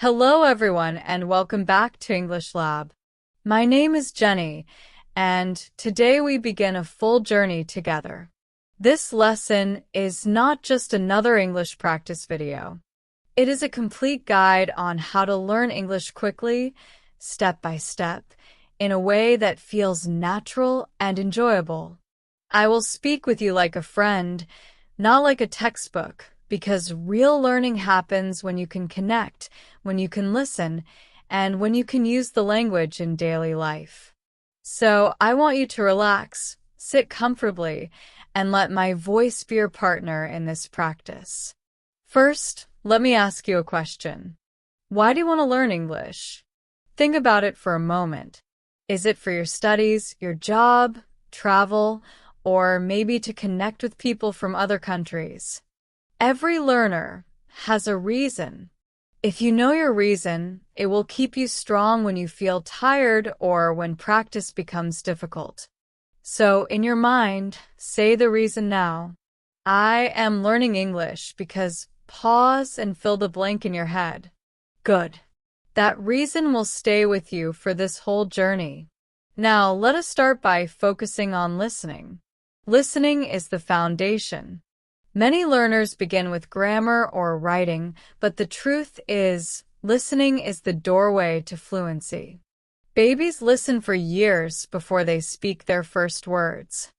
Hello everyone and welcome back to English Lab. My name is Jenny and today we begin a full journey together. This lesson is not just another English practice video. It is a complete guide on how to learn English quickly, step by step, in a way that feels natural and enjoyable. I will speak with you like a friend, not like a textbook, because real learning happens when you can connect, when you can listen, and when you can use the language in daily life. So I want you to relax, sit comfortably, and let my voice be your partner in this practice. First, let me ask you a question. Why do you want to learn English? Think about it for a moment. Is it for your studies, your job, travel, or maybe to connect with people from other countries? Every learner has a reason. If you know your reason, it will keep you strong when you feel tired or when practice becomes difficult. So, in your mind, say the reason now. I am learning English because pause and fill the blank in your head. Good. That reason will stay with you for this whole journey. Now, let us start by focusing on listening. Listening is the foundation. Many learners begin with grammar or writing, but the truth is, listening is the doorway to fluency. Babies listen for years before they speak their first words.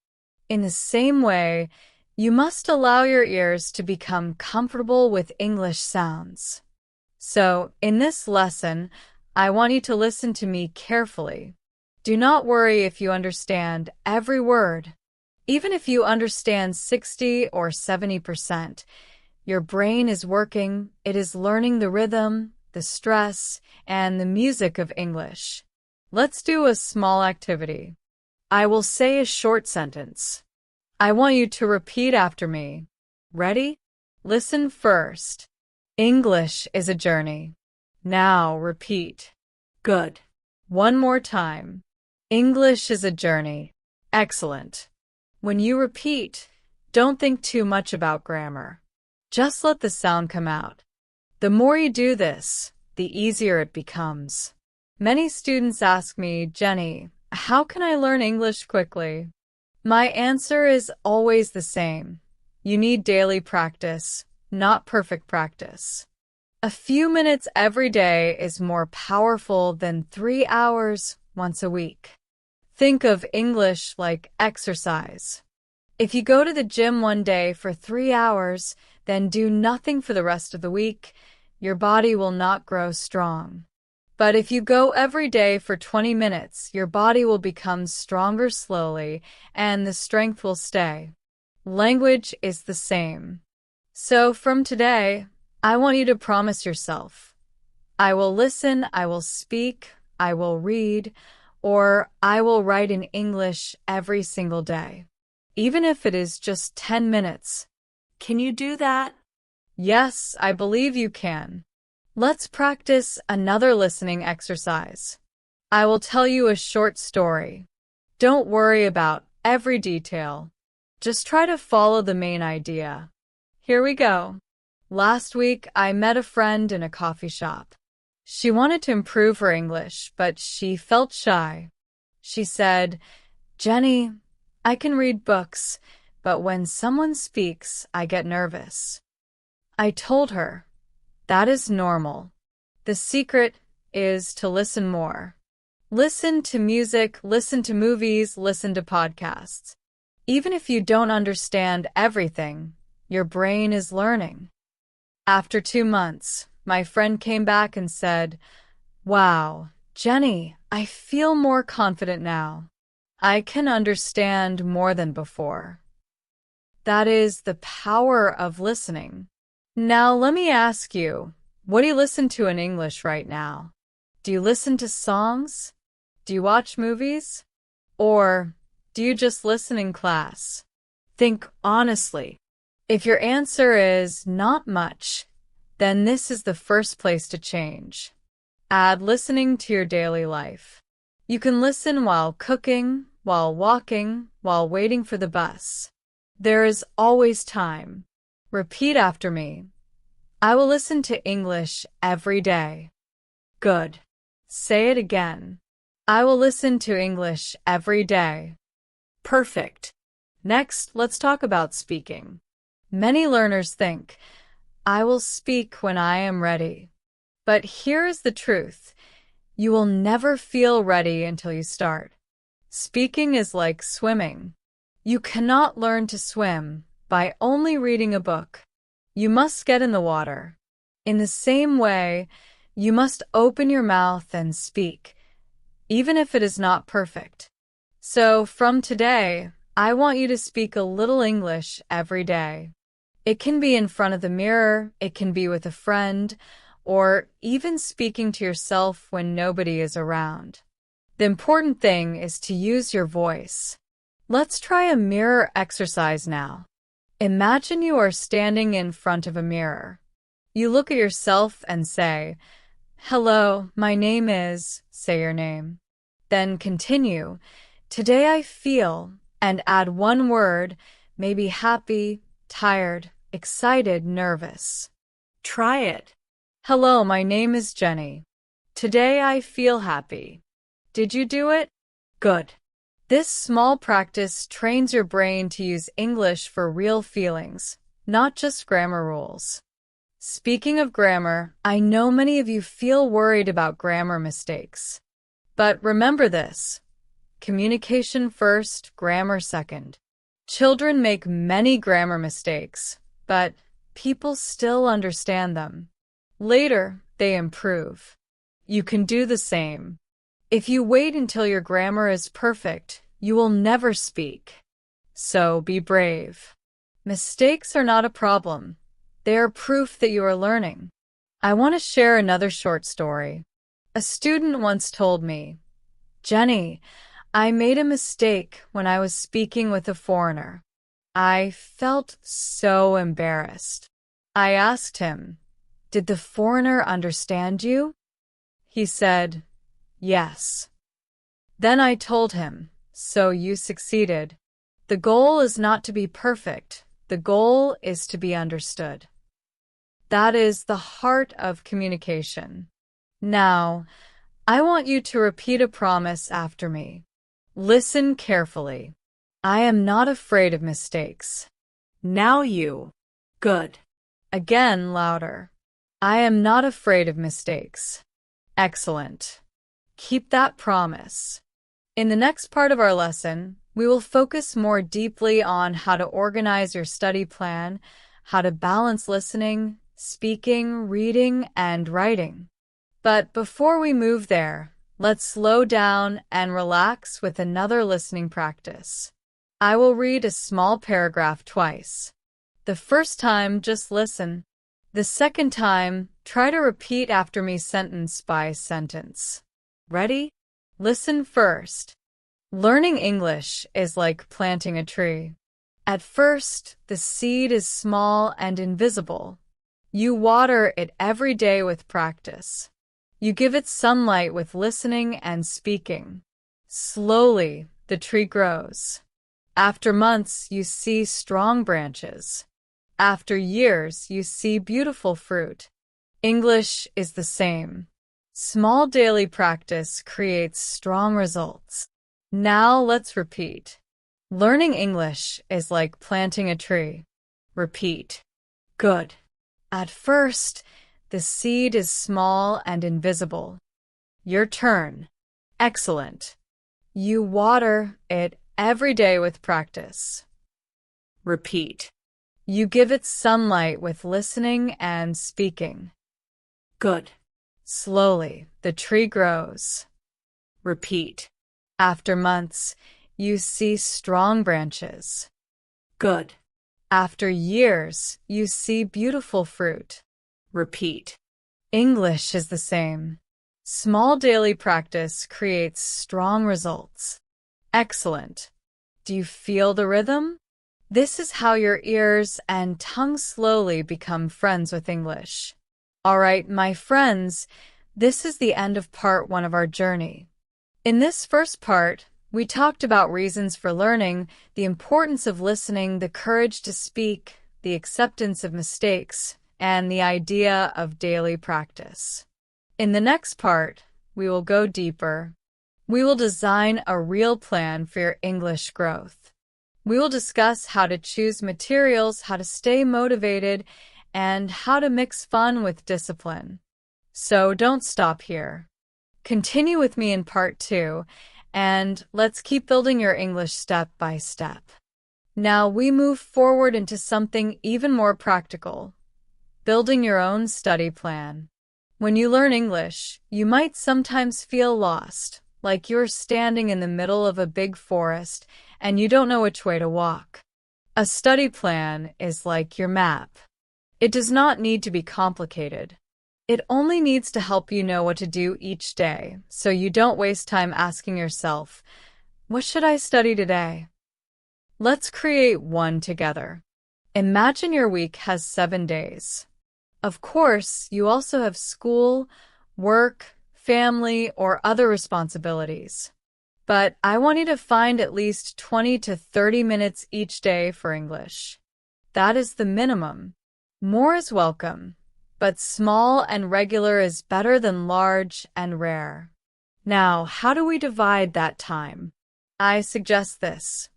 In the same way, you must allow your ears to become comfortable with English sounds. So, in this lesson, I want you to listen to me carefully. Do not worry if you understand every word. Even if you understand 60 or 70%, your brain is working, it is learning the rhythm, the stress, and the music of English. Let's do a small activity. I will say a short sentence. I want you to repeat after me. Ready? Listen first. English is a journey. Now repeat. Good. One more time. English is a journey. Excellent. When you repeat, don't think too much about grammar. Just let the sound come out. The more you do this, the easier it becomes. Many students ask me, Jenny, how can I learn English quickly? My answer is always the same. You need daily practice, not perfect practice. A few minutes every day is more powerful than 3 hours once a week. Think of English like exercise. If you go to the gym one day for 3 hours, then do nothing for the rest of the week, your body will not grow strong. But if you go every day for 20 minutes, your body will become stronger slowly and the strength will stay. Language is the same. So from today, I want you to promise yourself, I will listen, I will speak, I will read, or I will write in English every single day. Even if it is just 10 minutes. Can you do that? Yes, I believe you can. Let's practice another listening exercise. I will tell you a short story. Don't worry about every detail. Just try to follow the main idea. Here we go. Last week, I met a friend in a coffee shop. She wanted to improve her English, but she felt shy. She said, Jenny, I can read books, but when someone speaks, I get nervous. I told her, that is normal. The secret is to listen more. Listen to music, listen to movies, listen to podcasts. Even if you don't understand everything, your brain is learning. After 2 months, my friend came back and said, Wow, Jenny, I feel more confident now. I can understand more than before. That is the power of listening. Now let me ask you, what do you listen to in English right now? Do you listen to songs? Do you watch movies? Or do you just listen in class? Think honestly. If your answer is not much, then this is the first place to change. Add listening to your daily life. You can listen while cooking, while walking, while waiting for the bus. There is always time. Repeat after me. I will listen to English every day. Good. Say it again. I will listen to English every day. Perfect. Next, let's talk about speaking. Many learners think, I will speak when I am ready. But here is the truth. You will never feel ready until you start. Speaking is like swimming. You cannot learn to swim by only reading a book. You must get in the water. In the same way, you must open your mouth and speak, even if it is not perfect. So, from today, I want you to speak a little English every day. It can be in front of the mirror, it can be with a friend, or even speaking to yourself when nobody is around. The important thing is to use your voice. Let's try a mirror exercise now. Imagine you are standing in front of a mirror. You look at yourself and say, Hello, my name is, say your name. Then continue, Today I feel, and add one word, maybe happy, tired, excited, nervous. Try it. Hello, my name is Jenney. Today I feel happy. Did you do it? Good. This small practice trains your brain to use English for real feelings, not just grammar rules. Speaking of grammar, I know many of you feel worried about grammar mistakes. But remember this: communication first, grammar second. Children make many grammar mistakes, but people still understand them. Later, they improve. You can do the same. If you wait until your grammar is perfect, you will never speak. So be brave. Mistakes are not a problem. They are proof that you are learning. I want to share another short story. A student once told me, Jenney, I made a mistake when I was speaking with a foreigner. I felt so embarrassed. I asked him, Did the foreigner understand you? He said, Yes. Then I told him, So you succeeded. The goal is not to be perfect. The goal is to be understood. That is the heart of communication. Now, I want you to repeat a promise after me. Listen carefully. I am not afraid of mistakes. Now you. Good. Again, louder. I am not afraid of mistakes. Excellent. Keep that promise. In the next part of our lesson, we will focus more deeply on how to organize your study plan, how to balance listening, speaking, reading, and writing. But before we move there, let's slow down and relax with another listening practice. I will read a small paragraph twice. The first time, just listen. The second time, try to repeat after me sentence by sentence. Ready? Listen first. Learning English is like planting a tree. At first, the seed is small and invisible. You water it every day with practice. You give it sunlight with listening and speaking. Slowly, the tree grows. After months, you see strong branches. After years, you see beautiful fruit. English is the same. Small daily practice creates strong results. Now let's repeat. Learning English is like planting a tree. Repeat. Good. At first, the seed is small and invisible. Your turn. Excellent. You water it every day with practice. Repeat. You give it sunlight with listening and speaking. Good. Slowly, the tree grows. Repeat. After months, you see strong branches. Good. After years, you see beautiful fruit. Repeat. English is the same. Small daily practice creates strong results. Excellent. Do you feel the rhythm? This is how your ears and tongue slowly become friends with English. All right, my friends, this is the end of part 1 of our journey. In this first part, we talked about reasons for learning, the importance of listening, the courage to speak, the acceptance of mistakes, and the idea of daily practice. In the next part, we will go deeper. We will design a real plan for your English growth. We will discuss how to choose materials, how to stay motivated, and how to mix fun with discipline. So don't stop here. Continue with me in part 2, and let's keep building your English step by step. Now we move forward into something even more practical, building your own study plan. When you learn English, you might sometimes feel lost, like you're standing in the middle of a big forest and you don't know which way to walk. A study plan is like your map. It does not need to be complicated. It only needs to help you know what to do each day, so you don't waste time asking yourself, "What should I study today?" Let's create one together. Imagine your week has 7 days. Of course, you also have school, work, family, or other responsibilities. But I want you to find at least 20 to 30 minutes each day for English. That is the minimum. More is welcome, but small and regular is better than large and rare. Now, how do we divide that time? I suggest this.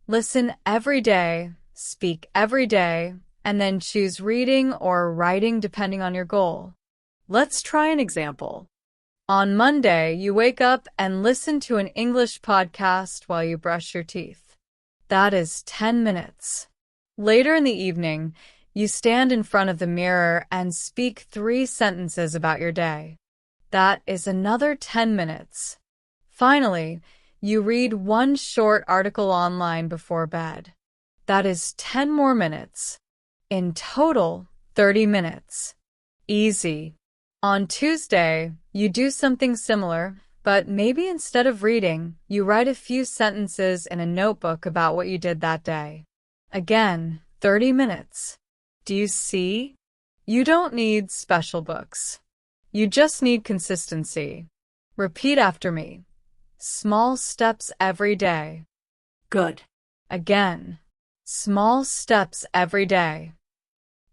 Listen every day, speak every day, and then choose reading or writing depending on your goal. Let's try an example. On Monday, you wake up and listen to an English podcast while you brush your teeth. That is 10 minutes. Later in the evening, you stand in front of the mirror and speak 3 sentences about your day. That is another 10 minutes. Finally, you read 1 short article online before bed. That is 10 more minutes. In total, 30 minutes. Easy. On Tuesday, you do something similar, but maybe instead of reading, you write a few sentences in a notebook about what you did that day. Again, 30 minutes. Do you see? You don't need special books. You just need consistency. Repeat after me. Small steps every day. Good. Again. Small steps every day.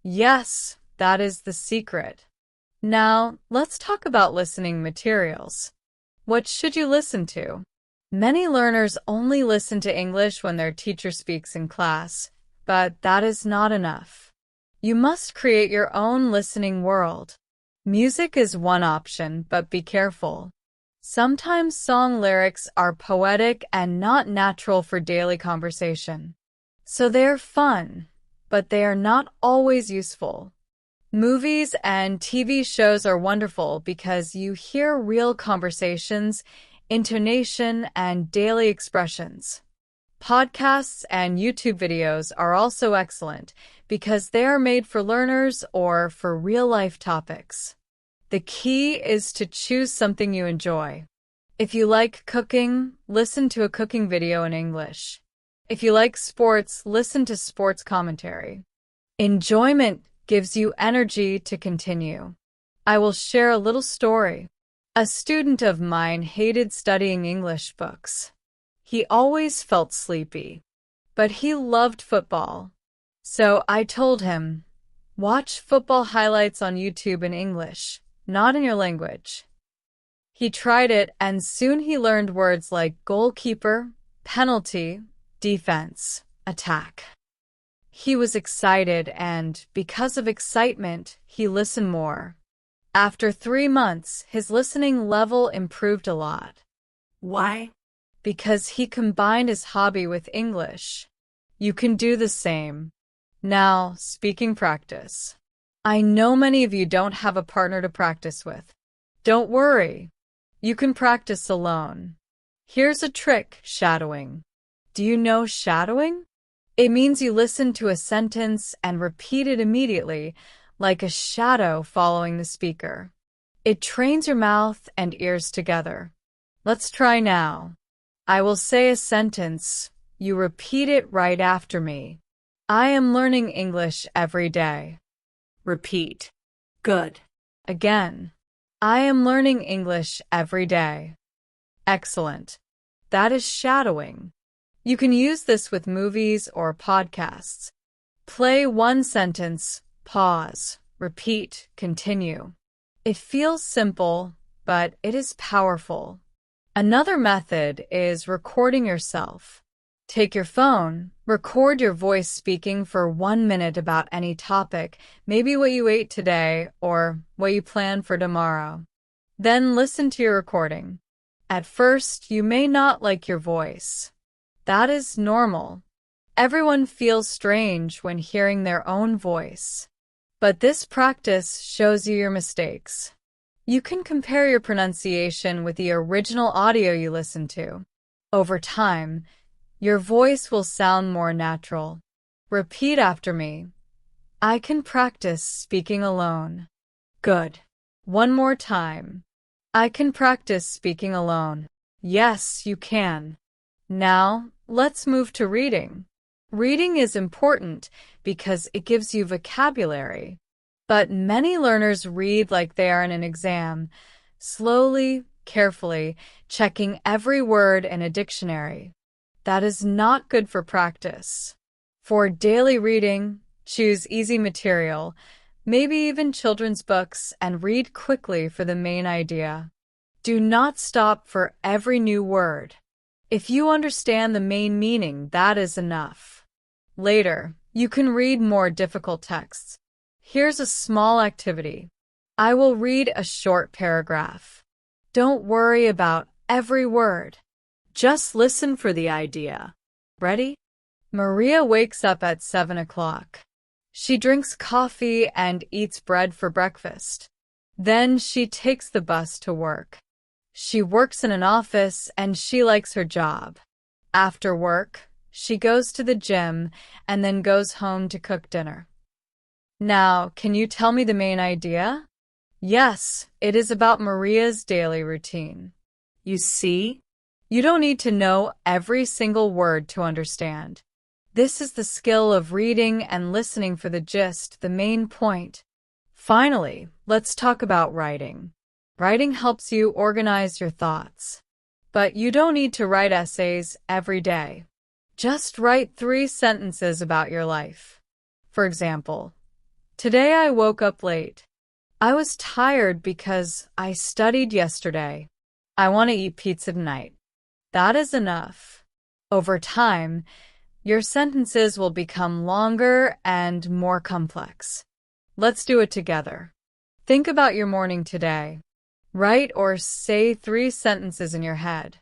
Yes, that is the secret. Now, let's talk about listening materials. What should you listen to? Many learners only listen to English when their teacher speaks in class, but that is not enough. You must create your own listening world. Music is one option, but be careful. Sometimes song lyrics are poetic and not natural for daily conversation. So they are fun, but they are not always useful. Movies and TV shows are wonderful because you hear real conversations, intonation, and daily expressions. Podcasts and YouTube videos are also excellent because they are made for learners or for real-life topics. The key is to choose something you enjoy. If you like cooking, listen to a cooking video in English. If you like sports, listen to sports commentary. Enjoyment gives you energy to continue. I will share a little story. A student of mine hated studying English books. He always felt sleepy, but he loved football. So I told him, watch football highlights on YouTube in English, not in your language. He tried it, and soon he learned words like goalkeeper, penalty, defense, attack. He was excited, and because of excitement, he listened more. After 3 months, his listening level improved a lot. Why? Because he combined his hobby with English. You can do the same. Now, speaking practice. I know many of you don't have a partner to practice with. Don't worry. You can practice alone. Here's a trick, shadowing. Do you know shadowing? It means you listen to a sentence and repeat it immediately, like a shadow following the speaker. It trains your mouth and ears together. Let's try now. I will say a sentence. You repeat it right after me. I am learning English every day. Repeat. Good. Again. I am learning English every day. Excellent. That is shadowing. You can use this with movies or podcasts. Play one sentence, pause, repeat, continue. It feels simple, but it is powerful. Another method is recording yourself. Take your phone, record your voice speaking for 1 minute about any topic, maybe what you ate today or what you plan for tomorrow. Then listen to your recording. At first, you may not like your voice. That is normal. Everyone feels strange when hearing their own voice. But this practice shows you your mistakes. You can compare your pronunciation with the original audio you listened to. Over time, your voice will sound more natural. Repeat after me. I can practice speaking alone. Good. One more time. I can practice speaking alone. Yes, you can. Now, let's move to reading. Reading is important because it gives you vocabulary. But many learners read like they are in an exam, slowly, carefully, checking every word in a dictionary. That is not good for practice. For daily reading, choose easy material, maybe even children's books, and read quickly for the main idea. Do not stop for every new word. If you understand the main meaning, that is enough. Later, you can read more difficult texts. Here's a small activity. I will read a short paragraph. Don't worry about every word. Just listen for the idea. Ready? Maria wakes up at 7 o'clock. She drinks coffee and eats bread for breakfast. Then she takes the bus to work. She works in an office and she likes her job. After work, she goes to the gym and then goes home to cook dinner. Now, can you tell me the main idea? Yes, it is about Maria's daily routine. You see? You don't need to know every single word to understand. This is the skill of reading and listening for the gist, the main point. Finally, let's talk about writing. Writing helps you organize your thoughts. But you don't need to write essays every day. Just write 3 sentences about your life. For example, today I woke up late. I was tired because I studied yesterday. I want to eat pizza tonight. That is enough. Over time, your sentences will become longer and more complex. Let's do it together. Think about your morning today. Write or say 3 sentences in your head.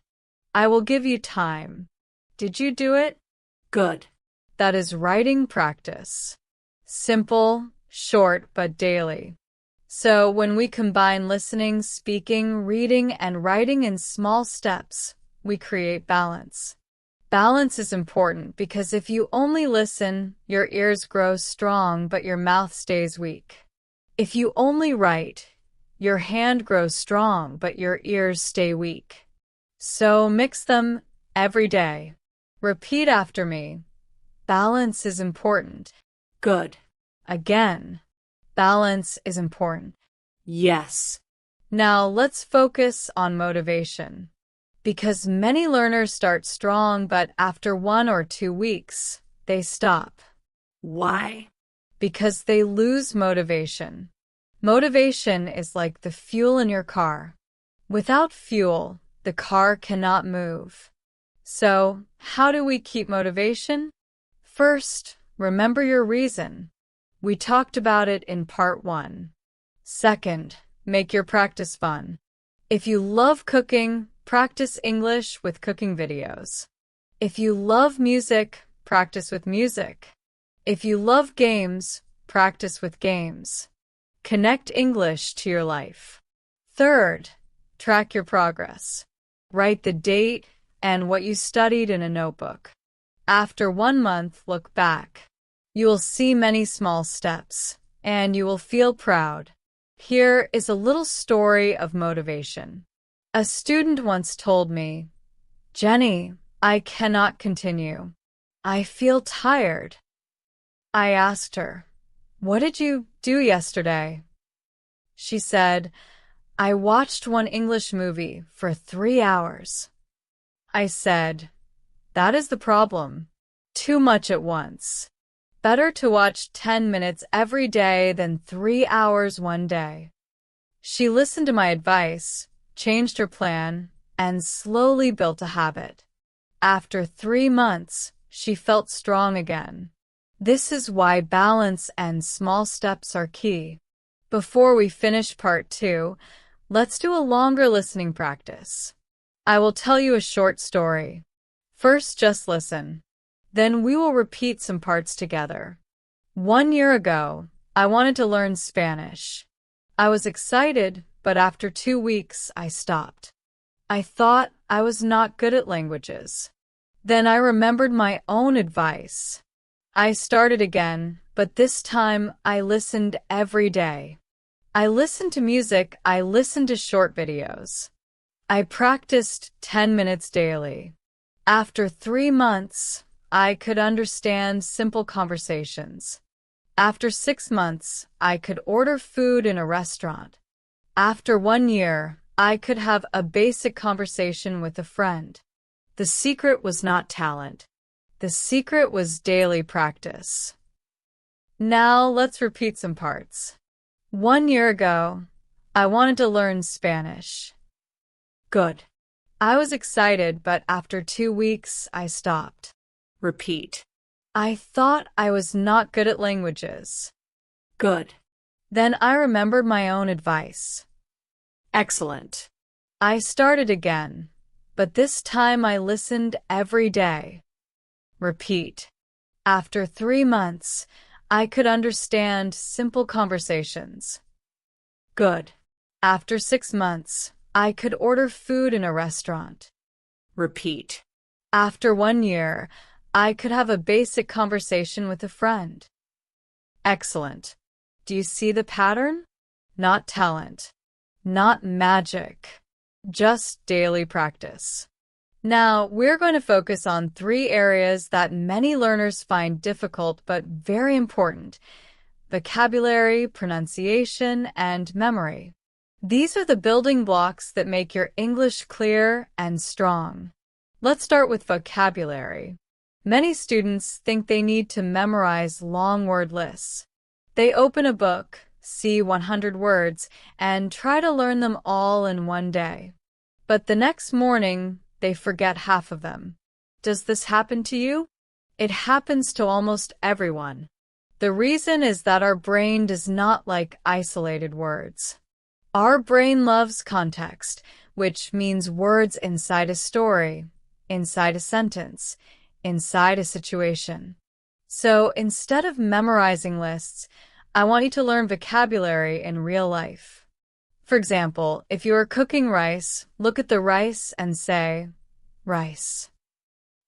I will give you time. Did you do it? Good. That is writing practice. Simple, short, but daily. So when we combine listening, speaking, reading, and writing in small steps, we create balance. Balance is important because if you only listen, your ears grow strong, but your mouth stays weak. If you only write, your hand grows strong, but your ears stay weak. So mix them every day. Repeat after me. Balance is important. Good. Again, balance is important. Yes. Now let's focus on motivation. Because many learners start strong, but after 1 or 2 weeks, they stop. Why? Because they lose motivation. Motivation is like the fuel in your car. Without fuel, the car cannot move. So, how do we keep motivation? First, remember your reason. We talked about it in part 1. Second, make your practice fun. If you love cooking, practice English with cooking videos. If you love music, practice with music. If you love games, practice with games. Connect English to your life. Third, track your progress. Write the date and what you studied in a notebook. After 1 month, look back. You will see many small steps, and you will feel proud. Here is a little story of motivation. A student once told me, "Jenney, I cannot continue. I feel tired." I asked her, "What did you do yesterday?" She said, "I watched one English movie for 3 hours." I said, "That is the problem. Too much at once. Better to watch 10 minutes every day than 3 hours one day. She listened to my advice, changed her plan, and slowly built a habit. After 3 months, she felt strong again. This is why balance and small steps are key. Before we finish part 2, let's do a longer listening practice. I will tell you a short story. First, just listen. Then we will repeat some parts together. 1 year ago, I wanted to learn Spanish. I was excited, but after 2 weeks, I stopped. I thought I was not good at languages. Then I remembered my own advice. I started again, but this time I listened every day. I listened to music, I listened to short videos. I practiced 10 minutes daily. After 3 months, I could understand simple conversations. After 6 months, I could order food in a restaurant. After 1 year, I could have a basic conversation with a friend. The secret was not talent. The secret was daily practice. Now let's repeat some parts. 1 year ago, I wanted to learn Spanish. Good. I was excited, but after 2 weeks, I stopped. Repeat. I thought I was not good at languages. Good. Then I remembered my own advice. Excellent. I started again, but this time I listened every day. Repeat. After 3 months, I could understand simple conversations. Good. After 6 months, I could order food in a restaurant. Repeat. After 1 year, I could have a basic conversation with a friend. Excellent. Do you see the pattern? Not talent. Not magic. Just daily practice. Now, we're going to focus on 3 areas that many learners find difficult but very important: vocabulary, pronunciation, and memory. These are the building blocks that make your English clear and strong. Let's start with vocabulary. Many students think they need to memorize long word lists. They open a book, see 100 words, and try to learn them all in one day. But the next morning, they forget half of them. Does this happen to you? It happens to almost everyone. The reason is that our brain does not like isolated words. Our brain loves context, which means words inside a story, inside a sentence, inside a situation. So instead of memorizing lists, I want you to learn vocabulary in real life. For example, if you are cooking rice, look at the rice and say, rice.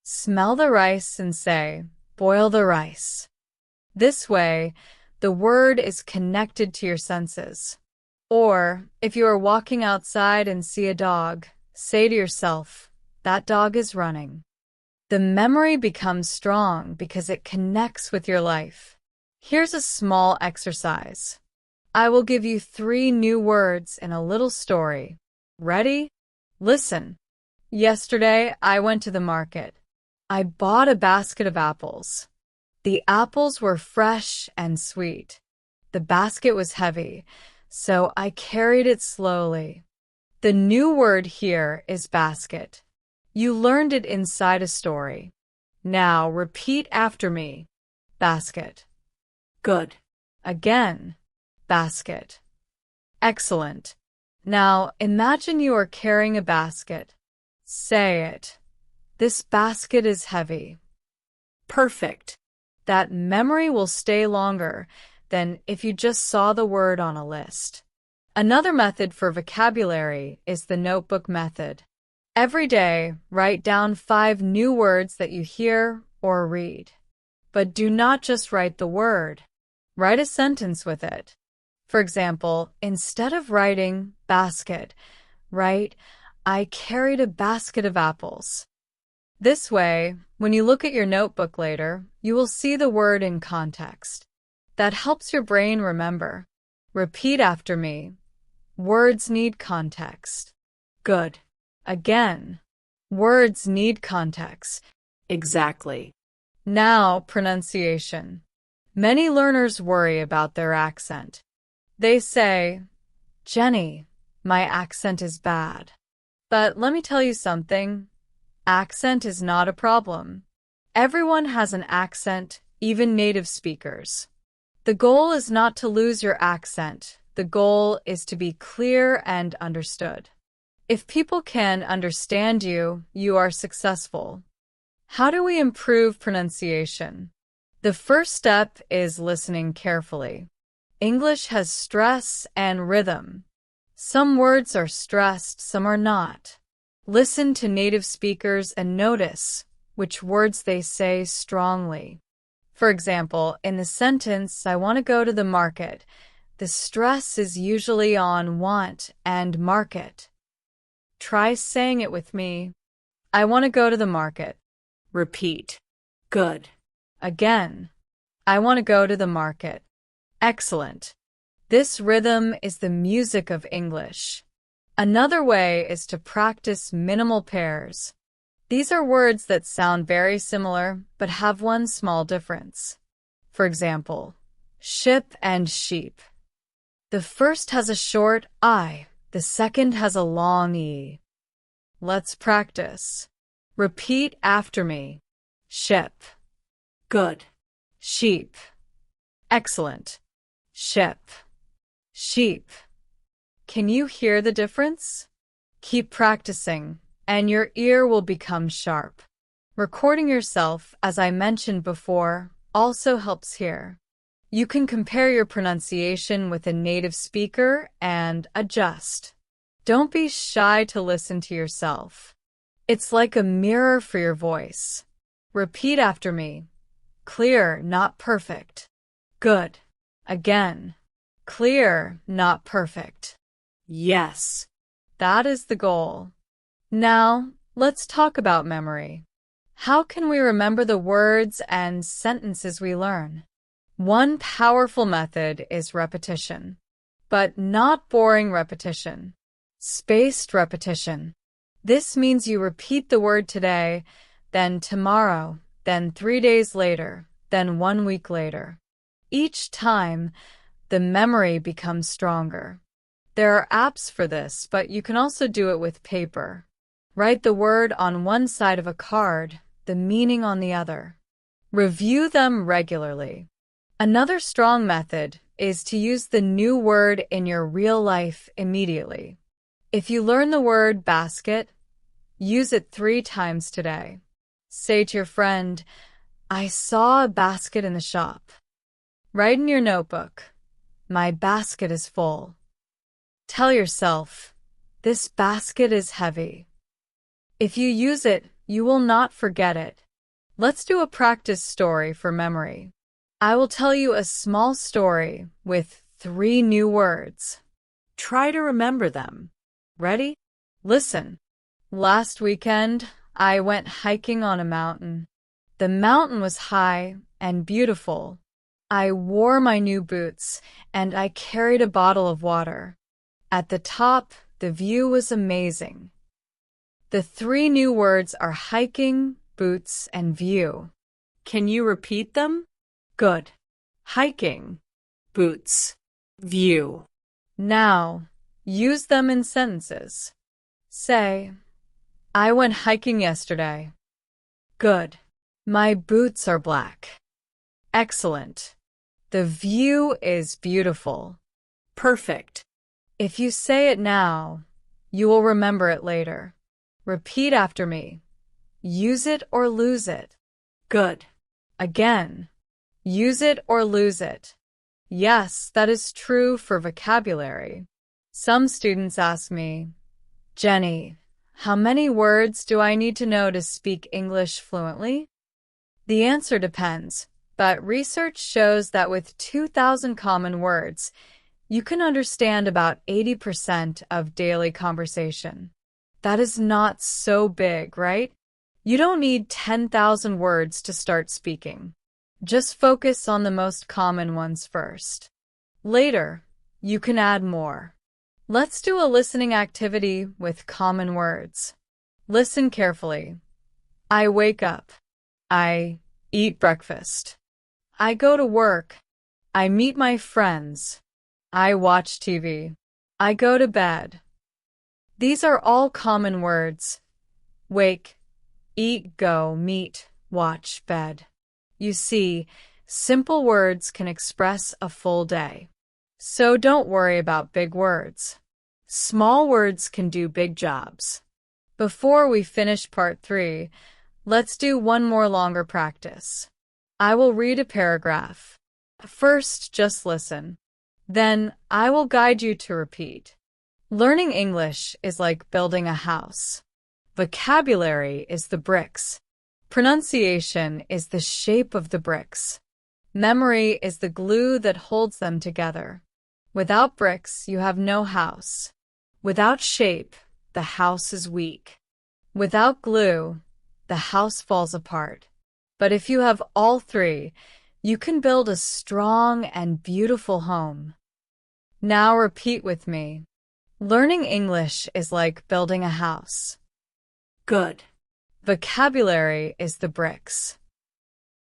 Smell the rice and say, boil the rice. This way, the word is connected to your senses. Or, if you are walking outside and see a dog, say to yourself, that dog is running. The memory becomes strong because it connects with your life. Here's a small exercise. I will give you 3 new words in a little story. Ready? Listen. Yesterday, I went to the market. I bought a basket of apples. The apples were fresh and sweet. The basket was heavy, so I carried it slowly. The new word here is basket. You learned it inside a story. Now repeat after me. Basket. Good. Again. Basket. Excellent. Now imagine you are carrying a basket. Say it. This basket is heavy. Perfect. That memory will stay longer than if you just saw the word on a list. Another method for vocabulary is the notebook method. Every day, write down 5 new words that you hear or read. But do not just write the word. Write a sentence with it. For example, instead of writing basket, write, I carried a basket of apples. This way, when you look at your notebook later, you will see the word in context. That helps your brain remember. Repeat after me. Words need context. Good. Again. Words need context. Exactly. Now, pronunciation. Many learners worry about their accent. They say, Jenny, my accent is bad. But let me tell you something. Accent is not a problem. Everyone has an accent, even native speakers. The goal is not to lose your accent. The goal is to be clear and understood. If people can understand you, you are successful. How do we improve pronunciation? The first step is listening carefully. English has stress and rhythm. Some words are stressed, some are not. Listen to native speakers and notice which words they say strongly. For example, in the sentence, I want to go to the market, the stress is usually on want and market. Try saying it with me. I want to go to the market. Repeat. Good. Again. I want to go to the market. Excellent. This rhythm is the music of English. Another way is to practice minimal pairs. These are words that sound very similar but have one small difference. For example, ship and sheep. The first has a short I, the second has a long E. Let's practice. Repeat after me. Ship. Good. Sheep. Excellent. Ship. Sheep. Can you hear the difference? Keep practicing, and your ear will become sharp. Recording yourself, as I mentioned before, also helps here. You can compare your pronunciation with a native speaker and adjust. Don't be shy to listen to yourself. It's like a mirror for your voice. Repeat after me. Clear, not perfect. Good. Again. Clear, not perfect. Yes. That is the goal. Now, let's talk about memory. How can we remember the words and sentences we learn? One powerful method is repetition, but not boring repetition. Spaced repetition. This means you repeat the word today, then tomorrow, then 3 days later, then 1 week later. Each time, the memory becomes stronger. There are apps for this, but you can also do it with paper. Write the word on one side of a card, the meaning on the other. Review them regularly. Another strong method is to use the new word in your real life immediately. If you learn the word basket, use it 3 times today. Say to your friend, I saw a basket in the shop. Write in your notebook, my basket is full. Tell yourself, this basket is heavy. If you use it, you will not forget it. Let's do a practice story for memory. I will tell you a small story with 3 new words. Try to remember them. Ready? Listen. Last weekend, I went hiking on a mountain. The mountain was high and beautiful. I wore my new boots, and I carried a bottle of water. At the top, the view was amazing. The 3 new words are hiking, boots, and view. Can you repeat them? Good. Hiking, boots, view. Now, use them in sentences. Say, I went hiking yesterday. Good. My boots are black. Excellent. The view is beautiful. Perfect. If you say it now, you will remember it later. Repeat after me. Use it or lose it. Good. Again. Use it or lose it. Yes, that is true for vocabulary. Some students ask me, Jenny, how many words do I need to know to speak English fluently? The answer depends, but research shows that with 2,000 common words, you can understand about 80% of daily conversation. That is not so big, right? You don't need 10,000 words to start speaking. Just focus on the most common ones first. Later, you can add more. Let's do a listening activity with common words. Listen carefully. I wake up. I eat breakfast. I go to work. I meet my friends. I watch TV. I go to bed. These are all common words. Wake, eat, go, meet, watch, bed. You see, simple words can express a full day. So don't worry about big words. Small words can do big jobs. Before we finish part 3, let's do one more longer practice. I will read a paragraph. First, just listen. Then, I will guide you to repeat. Learning English is like building a house. Vocabulary is the bricks. Pronunciation is the shape of the bricks. Memory is the glue that holds them together. Without bricks, you have no house. Without shape, the house is weak. Without glue, the house falls apart. But if you have all three, you can build a strong and beautiful home. Now repeat with me. Learning English is like building a house. Good. Vocabulary is the bricks.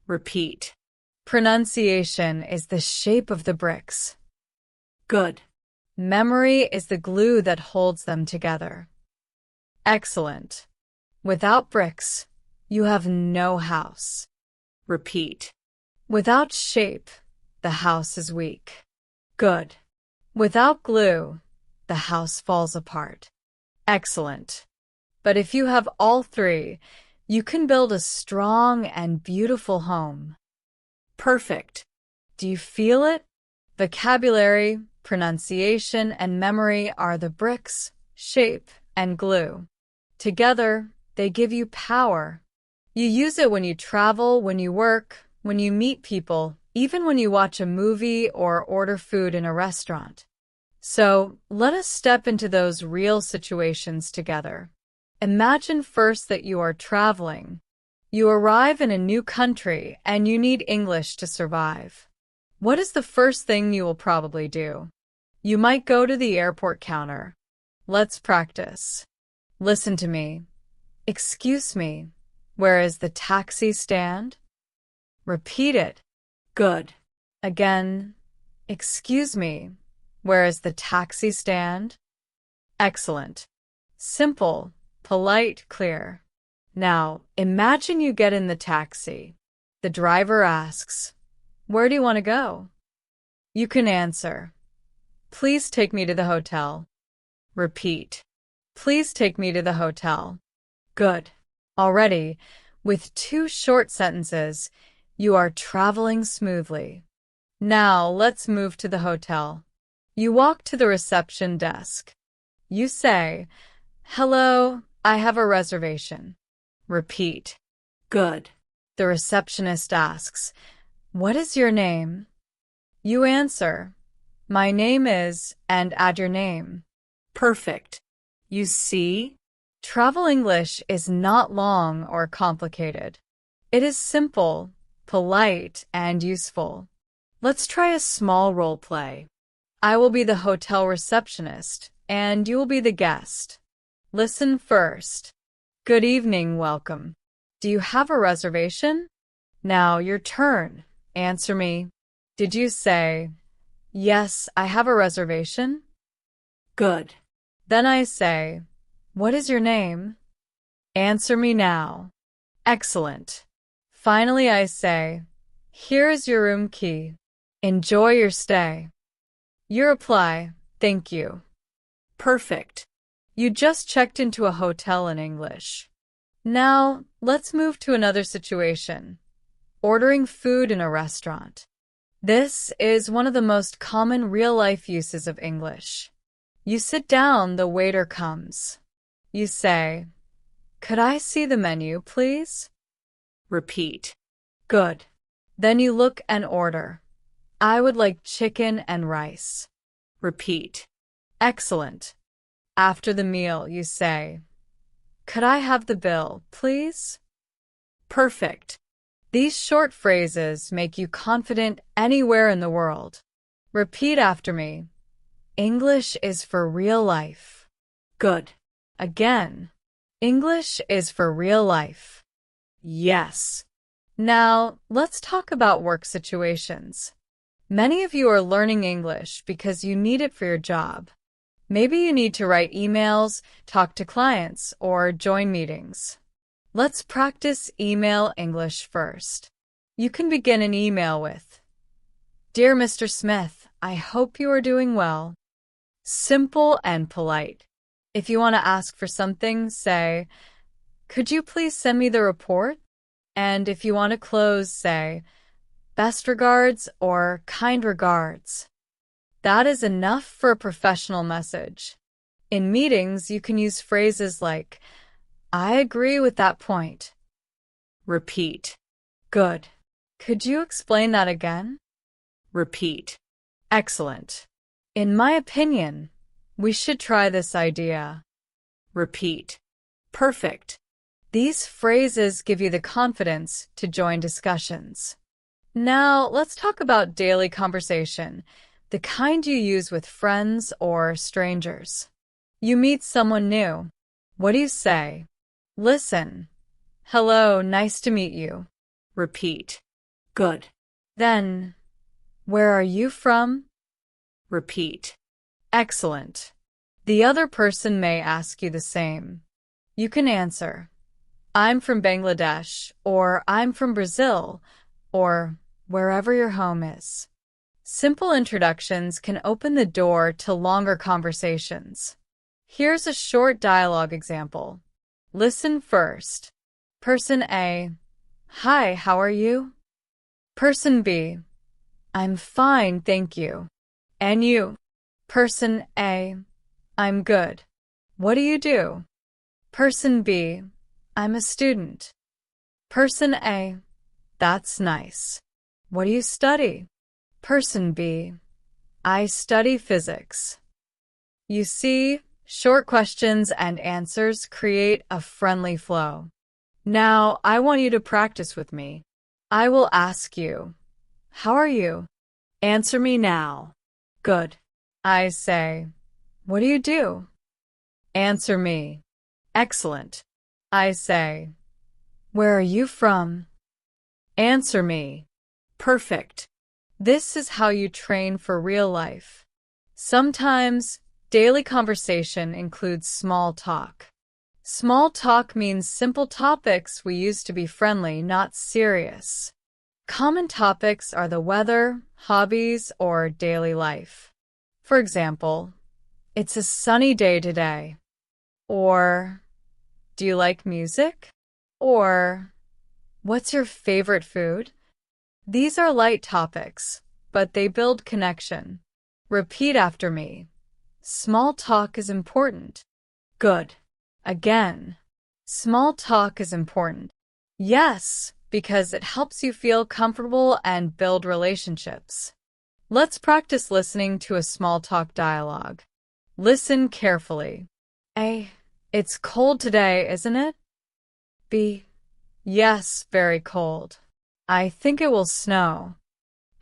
Repeat. Pronunciation is the shape of the bricks. Good. Memory is the glue that holds them together. Excellent. Without bricks, you have no house. Repeat. Without shape, the house is weak. Good. Without glue, the house falls apart. Excellent. But if you have all three, you can build a strong and beautiful home. Perfect. Do you feel it? Vocabulary, pronunciation, and memory are the bricks, shape, and glue. Together, they give you power. You use it when you travel, when you work, when you meet people, even when you watch a movie or order food in a restaurant. So, let us step into those real situations together. Imagine first that you are traveling. You arrive in a new country and you need English to survive. What is the first thing you will probably do? You might go to the airport counter. Let's practice. Listen to me. Excuse me, where is the taxi stand? Repeat it. Good. Again, excuse me, where is the taxi stand? Excellent. Simple, polite, clear. Now, imagine you get in the taxi. The driver asks, "Where do you want to go?" You can answer, "Please take me to the hotel." Repeat, "Please take me to the hotel." Good. Already, with 2 short sentences, you are traveling smoothly. Now, let's move to the hotel. You walk to the reception desk. You say, "Hello, I have a reservation." Repeat. Good. The receptionist asks, "What is your name?" You answer, "My name is," and add your name. Perfect. You see? Travel English is not long or complicated. It is simple, polite, and useful. Let's try a small role play. I will be the hotel receptionist, and you will be the guest. Listen first. Good evening, welcome. Do you have a reservation? Now your turn. Answer me. Did you say, "Yes, I have a reservation"? Good. Then I say, "What is your name?" Answer me now. Excellent. Finally I say, "Here is your room key. Enjoy your stay." You reply, "Thank you." Perfect. You just checked into a hotel in English. Now, let's move to another situation. Ordering food in a restaurant. This is one of the most common real-life uses of English. You sit down, the waiter comes. You say, "Could I see the menu, please?" Repeat. Good. Then you look and order. "I would like chicken and rice." Repeat. Excellent. After the meal, you say, "Could I have the bill, please?" Perfect. These short phrases make you confident anywhere in the world. Repeat after me. English is for real life. Good. Again. English is for real life. Yes. Now, let's talk about work situations. Many of you are learning English because you need it for your job. Maybe you need to write emails, talk to clients, or join meetings. Let's practice email English first. You can begin an email with, "Dear Mr. Smith, I hope you are doing well." Simple and polite. If you want to ask for something, say, "Could you please send me the report?" And if you want to close, say, "Best regards" or "Kind regards." That is enough for a professional message. In meetings, you can use phrases like, "I agree with that point." Repeat. Good. Could you explain that again? Repeat. Excellent. In my opinion, we should try this idea. Repeat. Perfect. These phrases give you the confidence to join discussions. Now, let's talk about daily conversation, the kind you use with friends or strangers. You meet someone new. What do you say? Listen. "Hello, nice to meet you." Repeat. Good. Then, "Where are you from?" Repeat. Excellent. The other person may ask you the same. You can answer, "I'm from Bangladesh," or "I'm from Brazil," or "wherever your home is." Simple introductions can open the door to longer conversations. Here's a short dialogue example. Listen first. Person A, "Hi, how are you?" Person B, "I'm fine, thank you." And you? Person A, "I'm good. What do you do?" Person B, "I'm a student." Person A, "That's nice. What do you study?" Person B, "I study physics." You see, short questions and answers create a friendly flow. Now, I want you to practice with me. I will ask you, "How are you?" Answer me now. Good. I say, "What do you do?" Answer me. Excellent. I say, "Where are you from?" Answer me. Perfect. This is how you train for real life. Sometimes, daily conversation includes small talk. Small talk means simple topics we use to be friendly, not serious. Common topics are the weather, hobbies, or daily life. For example, "It's a sunny day today." Or, "Do you like music?" Or, "What's your favorite food?" These are light topics, but they build connection. Repeat after me. Small talk is important. Good. Again. Small talk is important. Yes, because it helps you feel comfortable and build relationships. Let's practice listening to a small talk dialogue. Listen carefully. A, "It's cold today, isn't it?" B, "Yes, very cold. I think it will snow."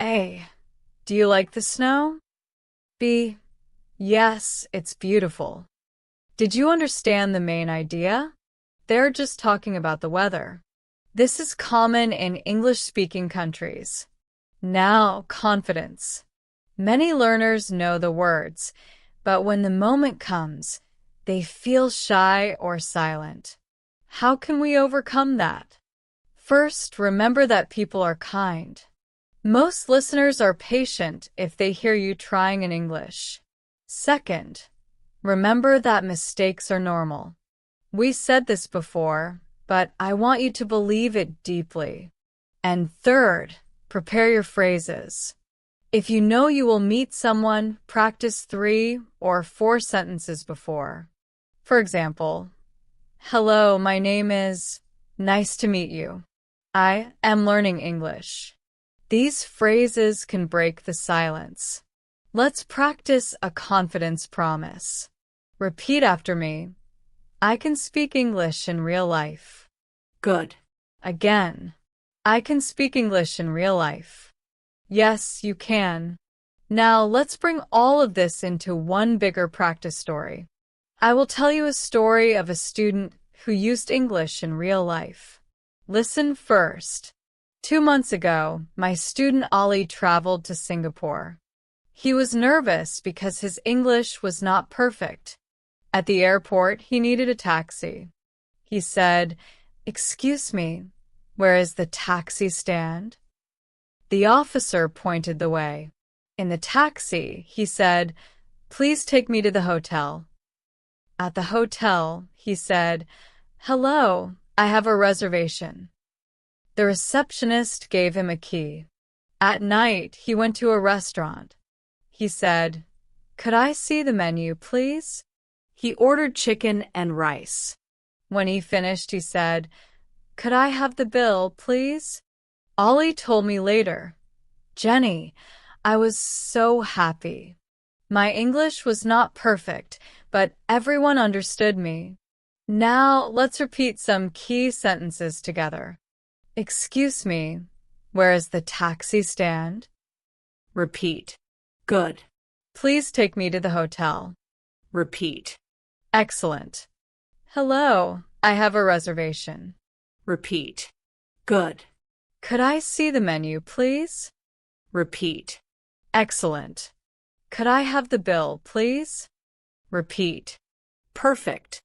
A, "Do you like the snow?" B, "Yes, it's beautiful." Did you understand the main idea? They're just talking about the weather. This is common in English-speaking countries. Now, confidence. Many learners know the words, but when the moment comes, they feel shy or silent. How can we overcome that? First, remember that people are kind. Most listeners are patient if they hear you trying in English. Second, remember that mistakes are normal. We said this before, but I want you to believe it deeply. And third, prepare your phrases. If you know you will meet someone, practice 3 or 4 sentences before. For example, "Hello, my name is," "Nice to meet you." "I am learning English." These phrases can break the silence. Let's practice a confidence promise. Repeat after me. I can speak English in real life. Good. Again. I can speak English in real life. Yes, you can. Now let's bring all of this into one bigger practice story. I will tell you a story of a student who used English in real life. Listen first. 2 months ago, my student Ali traveled to Singapore. He was nervous because his English was not perfect. At the airport, he needed a taxi. He said, "Excuse me, where is the taxi stand?" The officer pointed the way. In the taxi, he said, "Please take me to the hotel." At the hotel, he said, "Hello, I have a reservation." The receptionist gave him a key. At night, he went to a restaurant. He said, "Could I see the menu, please?" He ordered chicken and rice. When he finished, he said, "Could I have the bill, please?" Ollie told me later, "Jenney, I was so happy. My English was not perfect, but everyone understood me." Now, let's repeat some key sentences together. Excuse me, where is the taxi stand? Repeat. Good. Please take me to the hotel. Repeat. Excellent. Hello, I have a reservation. Repeat. Good. Could I see the menu, please? Repeat. Excellent. Could I have the bill, please? Repeat. Perfect.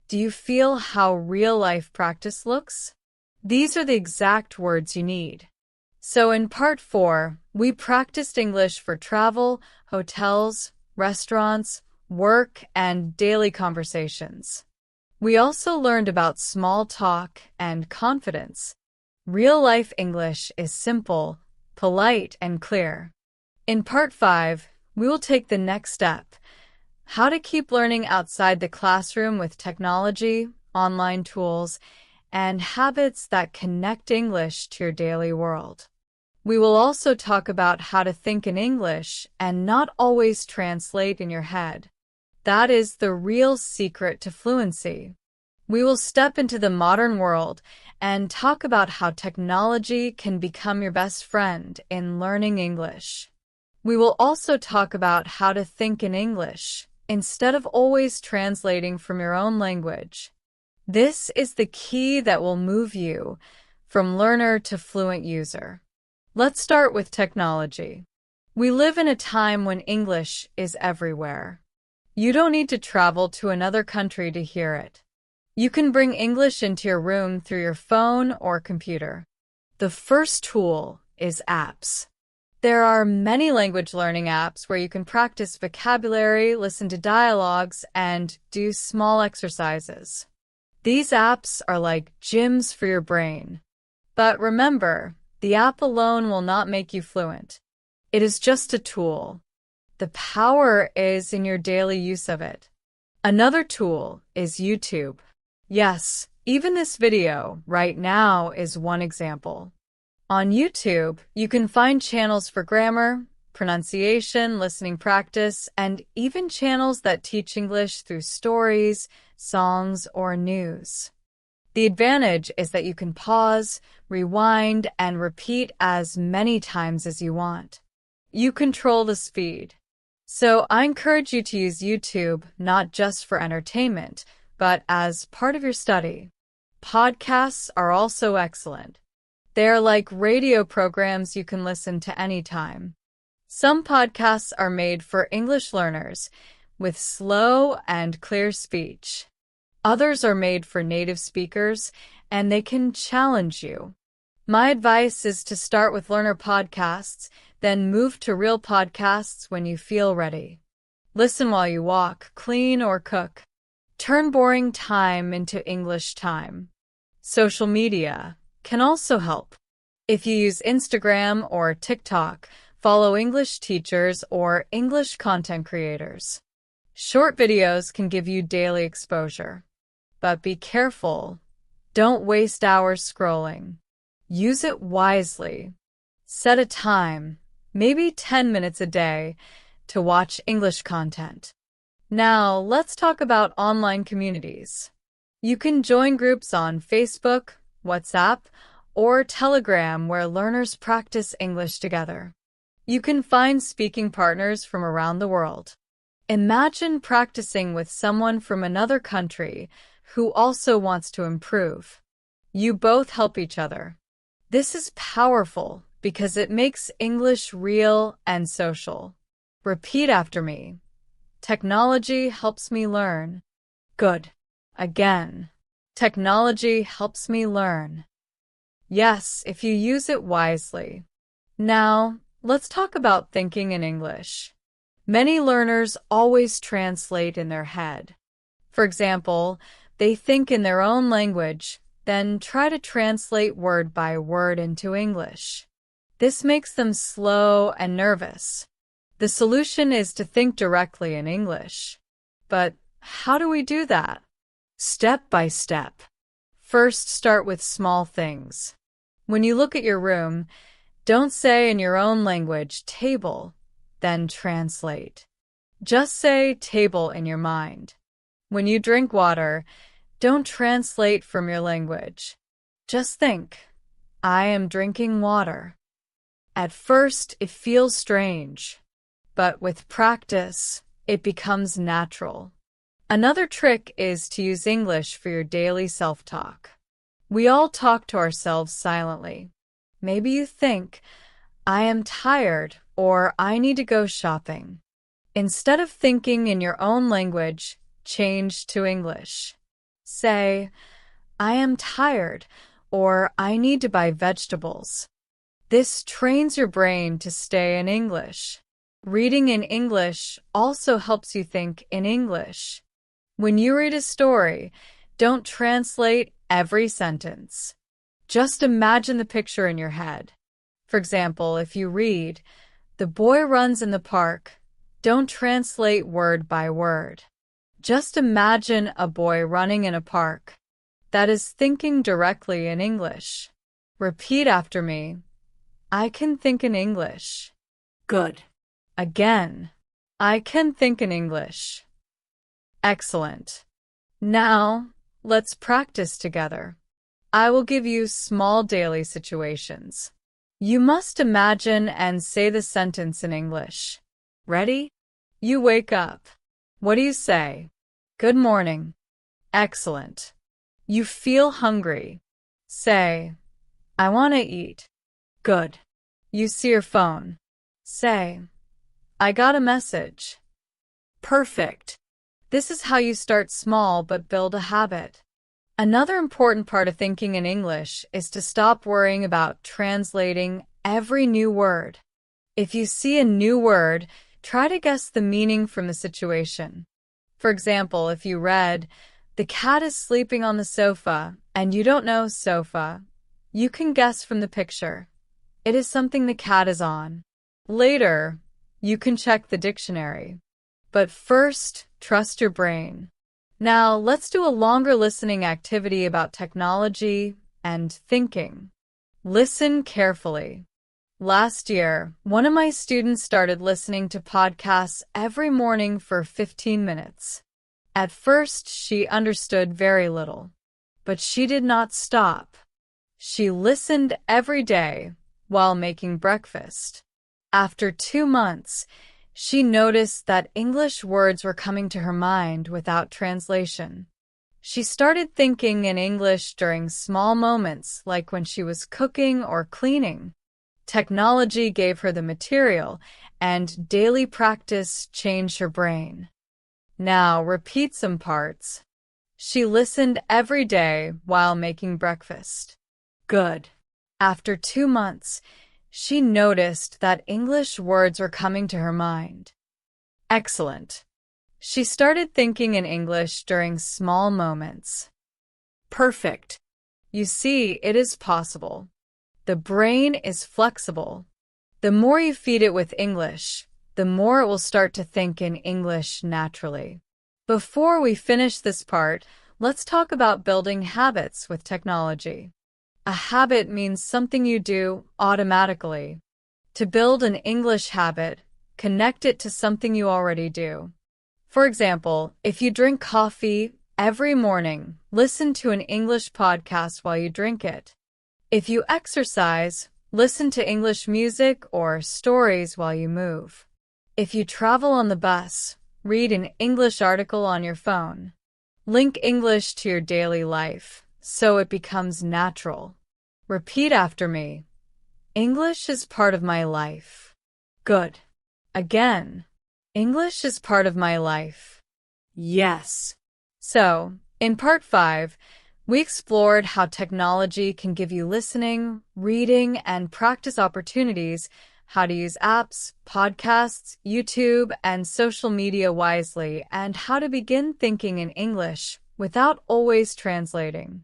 Do you feel how real-life practice looks? These are the exact words you need. So in part 4, we practiced English for travel, hotels, restaurants, work, and daily conversations. We also learned about small talk and confidence. Real-life English is simple, polite, and clear. In part 5, we will take the next step: how to keep learning outside the classroom with technology, online tools, and habits that connect English to your daily world. We will also talk about how to think in English and not always translate in your head. That is the real secret to fluency. We will step into the modern world and talk about how technology can become your best friend in learning English. We will also talk about how to think in English instead of always translating from your own language. This is the key that will move you from learner to fluent user. Let's start with technology. We live in a time when English is everywhere. You don't need to travel to another country to hear it. You can bring English into your room through your phone or computer. The first tool is apps. There are many language learning apps where you can practice vocabulary, listen to dialogues, and do small exercises. These apps are like gyms for your brain. But remember, the app alone will not make you fluent. It is just a tool. The power is in your daily use of it. Another tool is YouTube. Yes, even this video right now is one example. On YouTube, you can find channels for grammar, pronunciation, listening practice, and even channels that teach English through stories, songs, or news. The advantage is that you can pause, rewind, and repeat as many times as you want. You control the speed. So I encourage you to use YouTube not just for entertainment, but as part of your study. Podcasts are also excellent. They are like radio programs you can listen to anytime. Some podcasts are made for English learners with slow and clear speech. Others are made for native speakers, and they can challenge you. My advice is to start with learner podcasts, then move to real podcasts when you feel ready. Listen while you walk, clean, or cook. Turn boring time into English time. Social media can also help. If you use Instagram or TikTok, follow English teachers or English content creators. Short videos can give you daily exposure. But be careful. Don't waste hours scrolling. Use it wisely. Set a time, maybe 10 minutes a day, to watch English content. Now, let's talk about online communities. You can join groups on Facebook, WhatsApp, or Telegram where learners practice English together. You can find speaking partners from around the world. Imagine practicing with someone from another country who also wants to improve. You both help each other. This is powerful because it makes English real and social. Repeat after me. Technology helps me learn. Good. Again. Technology helps me learn. Yes, if you use it wisely. Now, let's talk about thinking in English. Many learners always translate in their head. For example, they think in their own language, then try to translate word by word into English. This makes them slow and nervous. The solution is to think directly in English. But how do we do that? Step by step. First, start with small things. When you look at your room, don't say in your own language, table, then translate. Just say table in your mind. When you drink water, don't translate from your language. Just think, I am drinking water. At first, it feels strange, but with practice, it becomes natural. Another trick is to use English for your daily self-talk. We all talk to ourselves silently. Maybe you think, I am tired, or I need to go shopping. Instead of thinking in your own language, change to English. Say, I am tired, or I need to buy vegetables. This trains your brain to stay in English. Reading in English also helps you think in English. When you read a story, don't translate every sentence. Just imagine the picture in your head. For example, if you read, the boy runs in the park, don't translate word by word. Just imagine a boy running in a park. That is thinking directly in English. Repeat after me. I can think in English. Good. Again. I can think in English. Excellent. Now, let's practice together. I will give you small daily situations. You must imagine and say the sentence in English. Ready? You wake up. What do you say? Good morning. Excellent. You feel hungry. Say, I want to eat. Good. You see your phone. Say, I got a message. Perfect. This is how you start small but build a habit. Another important part of thinking in English is to stop worrying about translating every new word. If you see a new word, try to guess the meaning from the situation. For example, if you read, the cat is sleeping on the sofa, and you don't know sofa, you can guess from the picture. It is something the cat is on. Later, you can check the dictionary. But first, trust your brain. Now, let's do a longer listening activity about technology and thinking. Listen carefully. Last year, one of my students started listening to podcasts every morning for 15 minutes. At first, she understood very little, but she did not stop. She listened every day while making breakfast. After 2 months, she noticed that English words were coming to her mind without translation. She started thinking in English during small moments, like when she was cooking or cleaning. Technology gave her the material, and daily practice changed her brain. Now, repeat some parts. She listened every day while making breakfast. Good. After 2 months, she noticed that English words were coming to her mind. Excellent. She started thinking in English during small moments. Perfect. You see, it is possible. The brain is flexible. The more you feed it with English, the more it will start to think in English naturally. Before we finish this part, let's talk about building habits with technology. A habit means something you do automatically. To build an English habit, connect it to something you already do. For example, if you drink coffee every morning, listen to an English podcast while you drink it. If you exercise, listen to English music or stories while you move. If you travel on the bus, read an English article on your phone. Link English to your daily life, so it becomes natural. Repeat after me. English is part of my life. Good. Again. English is part of my life. Yes. So, in part 5, we explored how technology can give you listening, reading, and practice opportunities, how to use apps, podcasts, YouTube, and social media wisely, and how to begin thinking in English without always translating.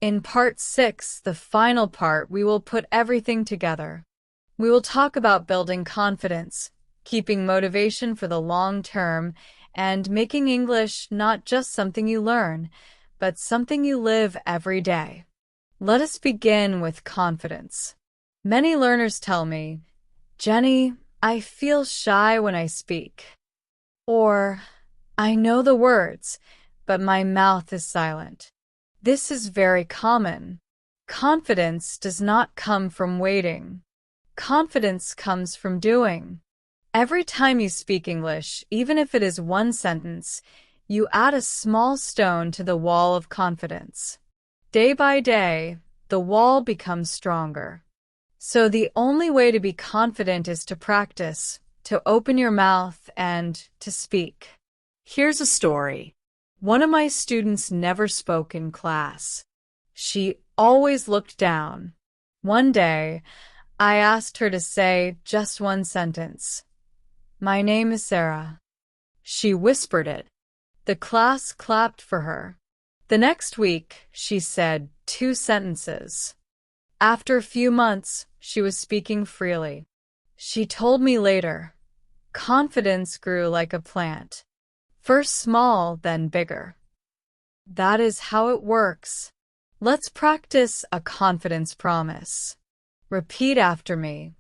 In part 6, the final part, we will put everything together. We will talk about building confidence, keeping motivation for the long term, and making English not just something you learn, but something you live every day. Let us begin with confidence. Many learners tell me, "Jenney, I feel shy when I speak." Or, "I know the words, but my mouth is silent." This is very common. Confidence does not come from waiting. Confidence comes from doing. Every time you speak English, even if it is one sentence, you add a small stone to the wall of confidence. Day by day, the wall becomes stronger. So the only way to be confident is to practice, to open your mouth, and to speak. Here's a story. One of my students never spoke in class. She always looked down. One day, I asked her to say just one sentence. "My name is Sarah." She whispered it. The class clapped for her. The next week, she said 2 sentences. After a few months, she was speaking freely. She told me later, confidence grew like a plant. First small, then bigger. That is how it works. Let's practice a confidence promise. Repeat after me.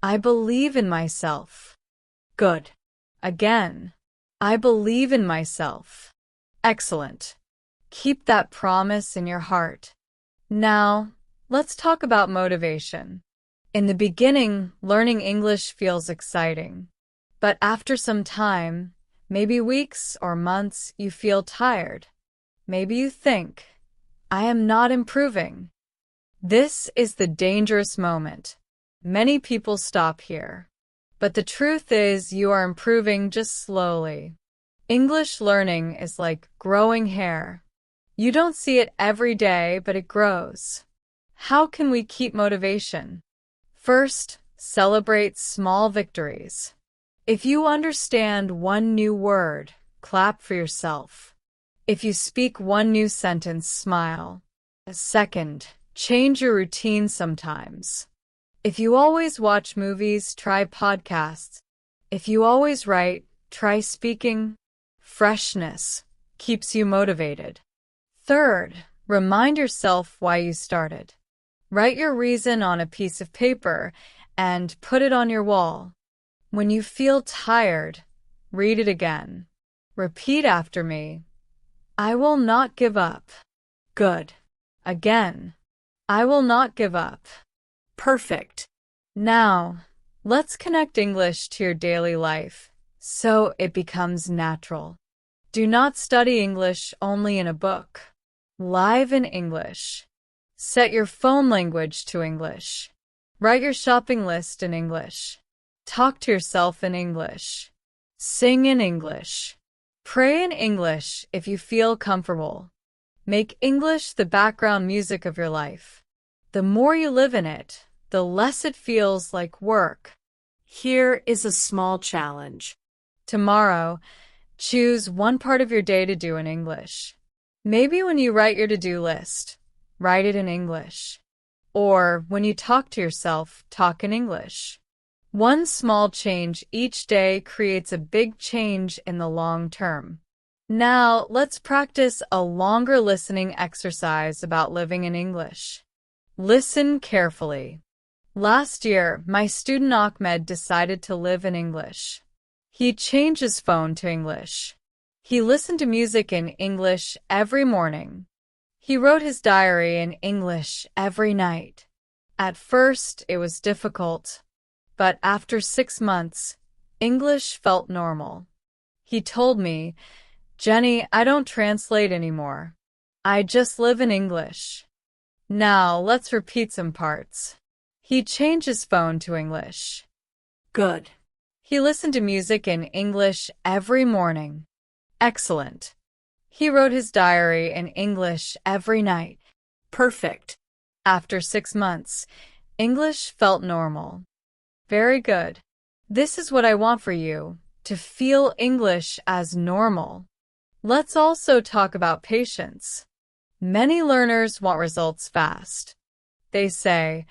I believe in myself. Good. Again. I believe in myself. Excellent. Keep that promise in your heart. Now, let's talk about motivation. In the beginning, learning English feels exciting. But after some time, maybe weeks or months, you feel tired. Maybe you think, I am not improving. This is the dangerous moment. Many people stop here. But the truth is you are improving just slowly. English learning is like growing hair. You don't see it every day, but it grows. How can we keep motivation? First, celebrate small victories. If you understand one new word, clap for yourself. If you speak one new sentence, smile. Second, change your routine sometimes. If you always watch movies, try podcasts. If you always write, try speaking. Freshness keeps you motivated. Third, remind yourself why you started. Write your reason on a piece of paper and put it on your wall. When you feel tired, read it again. Repeat after me. I will not give up. Good. Again. I will not give up. Perfect. Now, let's connect English to your daily life so it becomes natural. Do not study English only in a book. Live in English. Set your phone language to English. Write your shopping list in English. Talk to yourself in English. Sing in English. Pray in English if you feel comfortable. Make English the background music of your life. The more you live in it, the less it feels like work. Here is a small challenge. Tomorrow, choose one part of your day to do in English. Maybe when you write your to-do list, write it in English. Or when you talk to yourself, talk in English. One small change each day creates a big change in the long term. Now, let's practice a longer listening exercise about living in English. Listen carefully. Last year, my student Ahmed decided to live in English. He changed his phone to English. He listened to music in English every morning. He wrote his diary in English every night. At first, it was difficult. But after 6 months, English felt normal. He told me, "Jenney, I don't translate anymore. I just live in English." Now, let's repeat some parts. He changed his phone to English. Good. He listened to music in English every morning. Excellent. He wrote his diary in English every night. Perfect. After 6 months, English felt normal. Very good. This is what I want for you, to feel English as normal. Let's also talk about patience. Many learners want results fast. They say,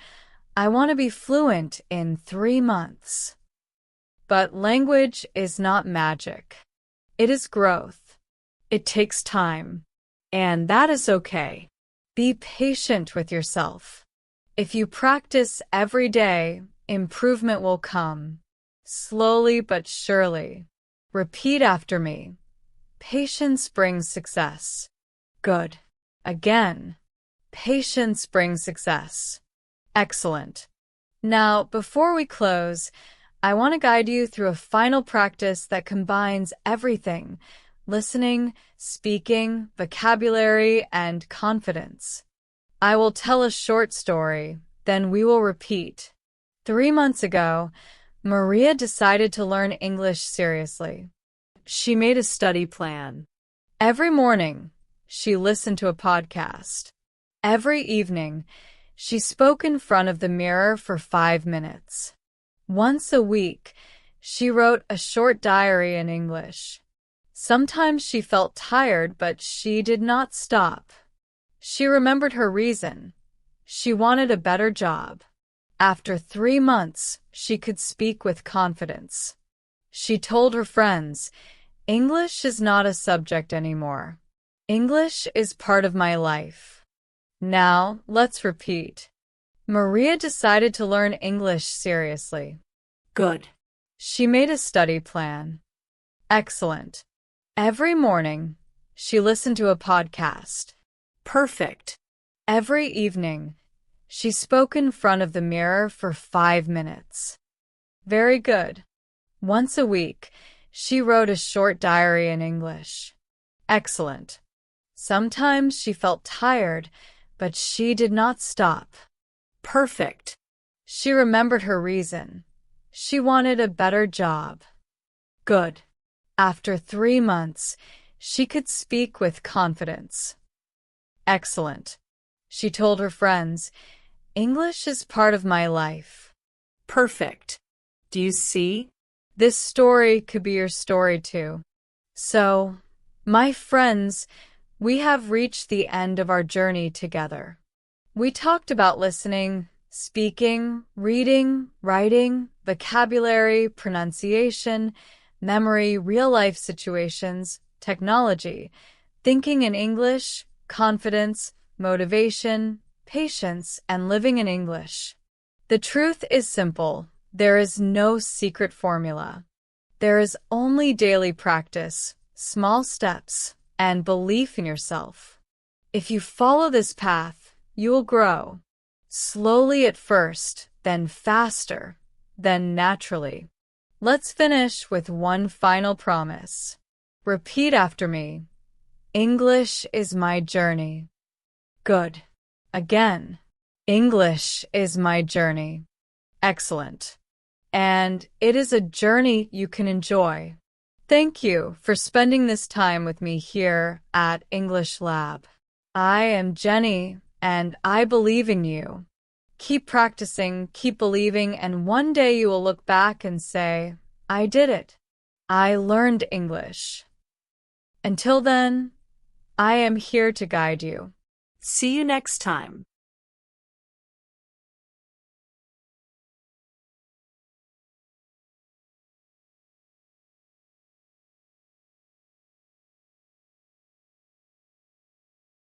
I want to be fluent in 3 months. But language is not magic. It is growth. It takes time. And that is okay. Be patient with yourself. If you practice every day, improvement will come. Slowly but surely. Repeat after me. Patience brings success. Good. Again. Patience brings success. Excellent. Now, before we close, I want to guide you through a final practice that combines everything: listening, speaking, vocabulary, and confidence. I will tell a short story, then we will repeat. 3 months ago, Maria decided to learn English seriously. She made a study plan. Every morning, she listened to a podcast. Every evening, she spoke in front of the mirror for 5 minutes. Once a week, she wrote a short diary in English. Sometimes she felt tired, but she did not stop. She remembered her reason. She wanted a better job. After 3 months, she could speak with confidence. She told her friends, English is not a subject anymore. English is part of my life. Now, let's repeat. Maria decided to learn English seriously. Good. She made a study plan. Excellent. Every morning, she listened to a podcast. Perfect. Every evening, she spoke in front of the mirror for 5 minutes. Very good. Once a week, she wrote a short diary in English. Excellent. Sometimes she felt tired, but she did not stop. Perfect. She remembered her reason. She wanted a better job. Good. After 3 months, she could speak with confidence. Excellent. She told her friends, English is part of my life. Perfect. Do you see? This story could be your story too. So, my friends, we have reached the end of our journey together. We talked about listening, speaking, reading, writing, vocabulary, pronunciation, memory, real-life situations, technology, thinking in English, confidence, motivation, patience, and living in English. The truth is simple. There is no secret formula. There is only daily practice, small steps, and belief in yourself. If you follow this path, you will grow. Slowly at first, then faster, then naturally. Let's finish with one final promise. Repeat after me. English is my journey. Good. Again. English is my journey. Excellent. And it is a journey you can enjoy. Thank you for spending this time with me here at English Lab. I am Jenney, and I believe in you. Keep practicing, keep believing, and one day you will look back and say, I did it. I learned English. Until then, I am here to guide you. See you next time.